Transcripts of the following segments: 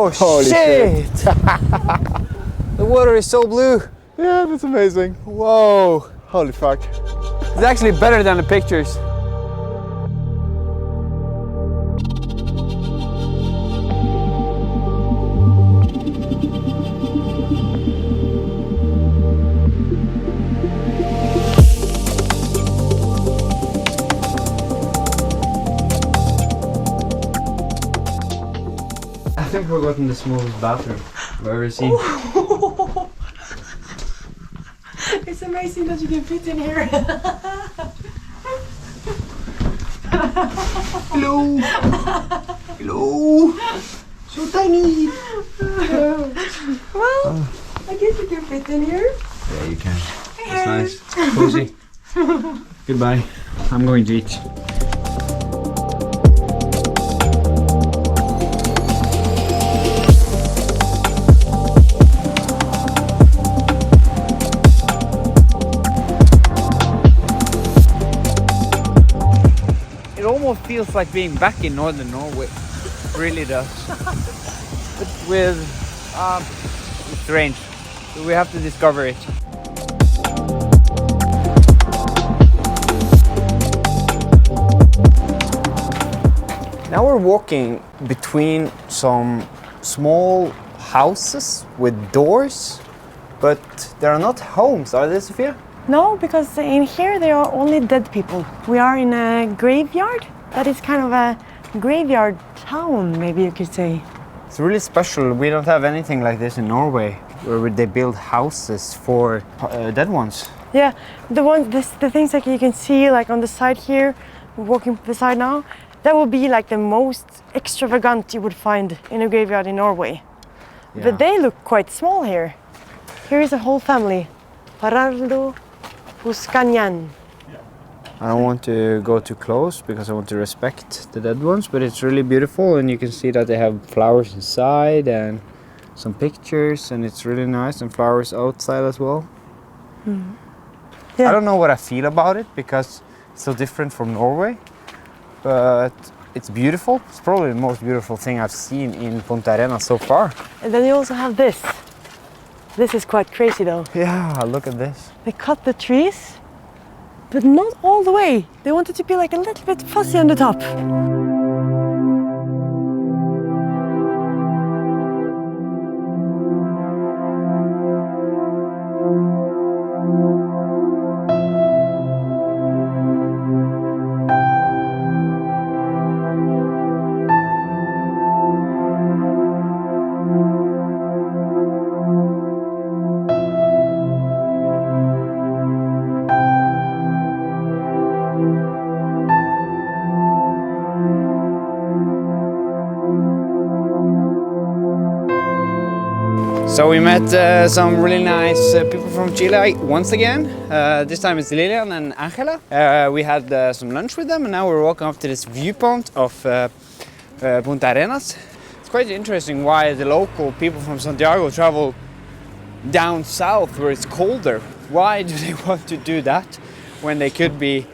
Oh, Holy shit. The water is so blue. Yeah, that's amazing. Whoa. Holy fuck. It's actually better than the pictures. I think we've gotten the smallest bathroom I've ever seen. It's amazing that you can fit in here. Hello! Hello! So tiny! Well, I guess you can fit in here. Yeah, you can. It's nice. It's cozy. Goodbye. I'm going to eat. It almost feels like being back in northern Norway. It really does. But with it's strange. So we have to discover it. Now we're walking between some small houses with doors, but there are not homes, are they, Sofia? No, because in here there are only dead people. We are in a graveyard. That is kind of a graveyard town, maybe you could say. It's really special. We don't have anything like this in Norway, where they build houses for dead ones. Yeah, the things that you can see like on the side here, walking beside now, that would be like the most extravagant you would find in a graveyard in Norway. Yeah. But they look quite small here. Here is a whole family. Parardo Puskanyan. I don't want to go too close because I want to respect the dead ones, but it's really beautiful and you can see that they have flowers inside and some pictures, and it's really nice, and flowers outside as well. Mm. Yeah. I don't know what I feel about it because it's so different from Norway, but it's beautiful. It's probably the most beautiful thing I've seen in Punta Arenas so far. And then you also have this. This is quite crazy though. Yeah, look at this. They cut the trees, but not all the way. They wanted to be like a little bit fuzzy on the top. So we met some really nice people from Chile once again. This time it's Lilian and Angela. We had some lunch with them and now we're walking up to this viewpoint of Punta Arenas. It's quite interesting why the local people from Santiago travel down south where it's colder. Why do they want to do that when they could be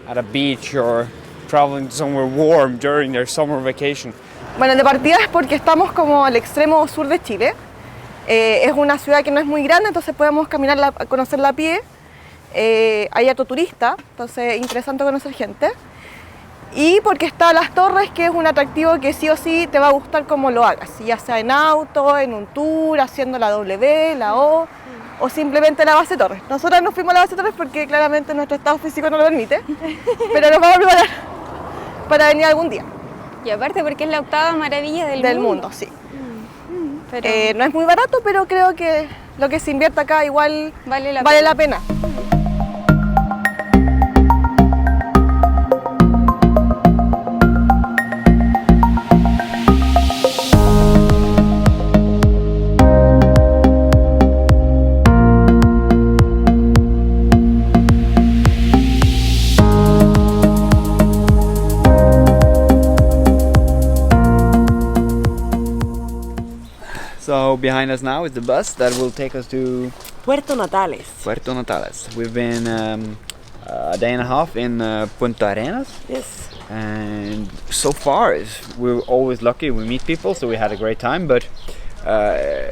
at a beach or traveling somewhere warm during their summer vacation? Bueno, de partida es porque estamos como al extremo sur de Chile. Es una ciudad que no es muy grande, entonces podemos caminar, conocerla a pie. Hay harto turista, entonces es interesante conocer gente. Y porque está Las Torres, que es un atractivo que sí o sí te va a gustar como lo hagas, ya sea en auto, en un tour, haciendo la W, la O simplemente la base Torres. Nosotros nos fuimos a la base Torres porque claramente nuestro estado físico no lo permite, pero nos vamos a preparar para venir algún día. Y aparte porque es la octava maravilla del mundo. Sí. Pero No es muy barato, pero creo que lo que se invierte acá igual vale la pena. So behind us now is the bus that will take us to Puerto Natales. Puerto Natales. We've been a day and a half in Punta Arenas. Yes. And so far, we're always lucky. We meet people, so we had a great time. But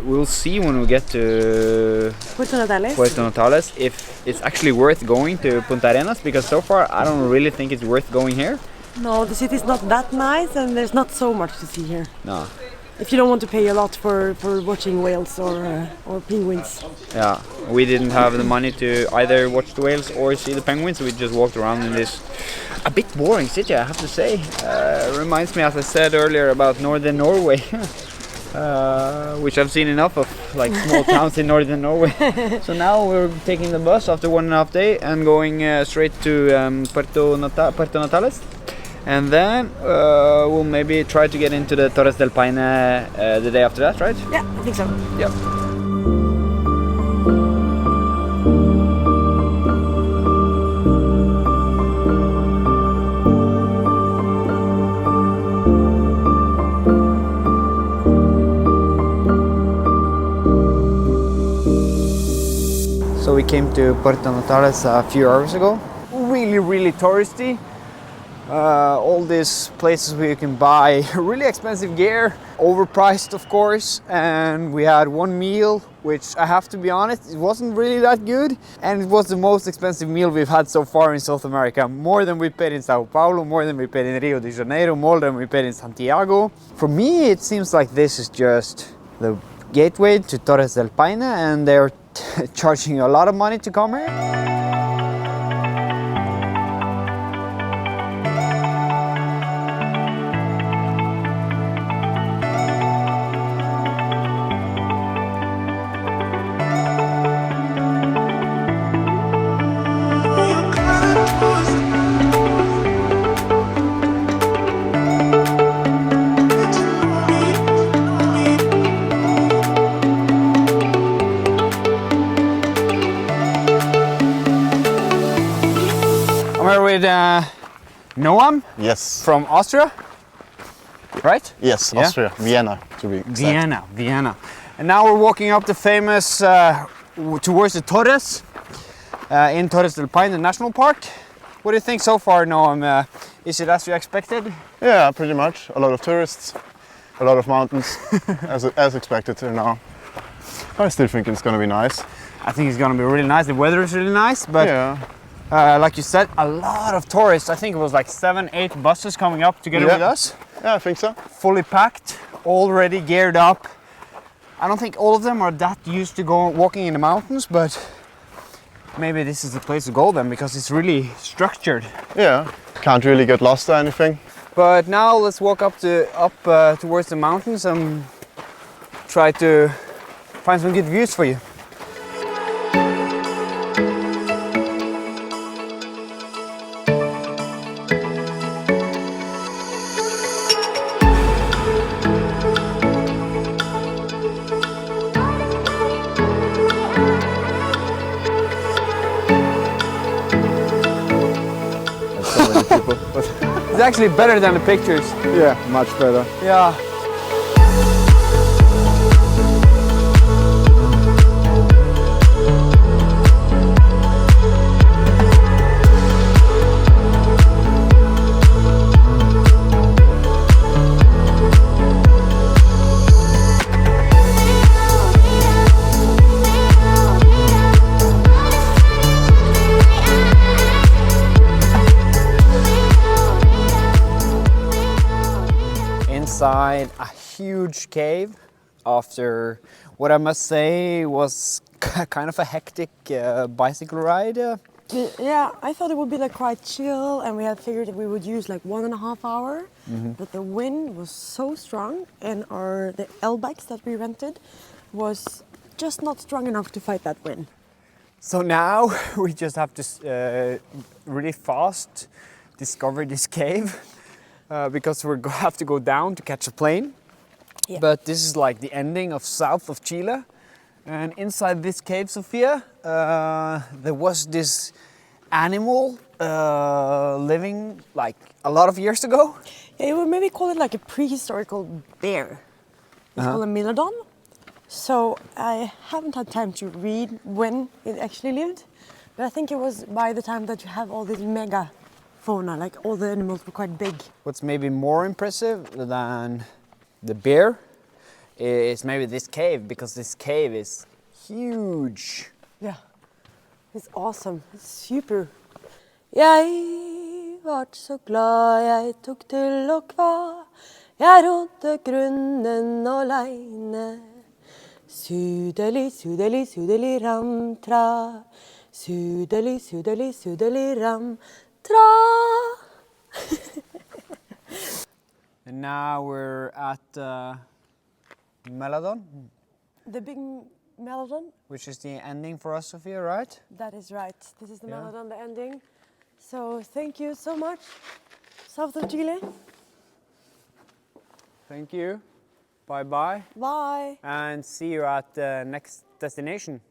we'll see when we get to Puerto Natales if it's actually worth going to Punta Arenas, because so far I don't really think it's worth going here. No, the city is not that nice and there's not so much to see here. No. If you don't want to pay a lot for watching whales or penguins. Yeah, we didn't have the money to either watch the whales or see the penguins, so we just walked around in this a bit boring city, I have to say. Reminds me, as I said earlier, about northern Norway. Which I've seen enough of, like small towns in northern Norway. So now we're taking the bus after 1.5 days and going straight to Puerto Natales, and then we'll maybe try to get into the Torres del Paine the day after that, right? Yeah, I think so. Yep. So we came to Puerto Natales a few hours ago. Really touristy. All these places where you can buy really expensive gear, overpriced of course, and we had one meal which, I have to be honest, it wasn't really that good, and it was the most expensive meal we've had so far in South America. More than we paid in Sao Paulo, more than we paid in Rio de Janeiro, more than we paid in Santiago. For me it seems like this is just the gateway to Torres del Paine, and they're charging a lot of money to come here. With Noam? Yes. From Austria, right? Yes, Yeah? Austria, Vienna to be exact. Vienna. And now we're walking up the famous, towards the Torres, in Torres del Paine, the national park. What do you think so far, Noam? Is it as you expected? Yeah, pretty much. A lot of tourists, a lot of mountains, as expected now. I still think it's gonna be nice. I think it's gonna be really nice. The weather is really nice, but Yeah. like you said, a lot of tourists. I think it was like 7-8 buses coming up together with us. Yeah, I think so. Fully packed, already geared up. I don't think all of them are that used to walking in the mountains, but maybe this is the place to go then, because it's really structured. Yeah, can't really get lost or anything. But now let's walk up towards the mountains and try to find some good views for you. It's actually better than the pictures. Yeah, much better. Yeah. Inside a huge cave after what I must say was kind of a hectic bicycle ride. Yeah, I thought it would be like quite chill, and we had figured that we would use like 1.5 hours, but the wind was so strong, and the L bikes that we rented was just not strong enough to fight that wind. So now we just have to really fast discover this cave. Because we have to go down to catch a plane. Yeah. But this is like the ending of south of Chile. And inside this cave, Sophia, there was this animal living like a lot of years ago. Yeah, you would maybe call it like a prehistorical bear. It's called a Milodón. So I haven't had time to read when it actually lived, but I think it was by the time that you have all these mega fauna, like all the animals were quite big. What's maybe more impressive than the bear is maybe this cave, because this cave is huge. Yeah, it's awesome. It's super. Jeg vart så glad jeg tok til å kva. Jeg rodde grunnen aleine. Sudeli, sudeli, sudeli, ram, tra. Sudeli, sudeli, sudeli, ram, tra. And now we're at Milodón, The big Milodón. which is the ending for us, Sophia, right? That is right. This is the Yeah. Milodón, the ending. So thank you so much, South of Chile. Thank you. Bye-bye. Bye. And see you at the next destination.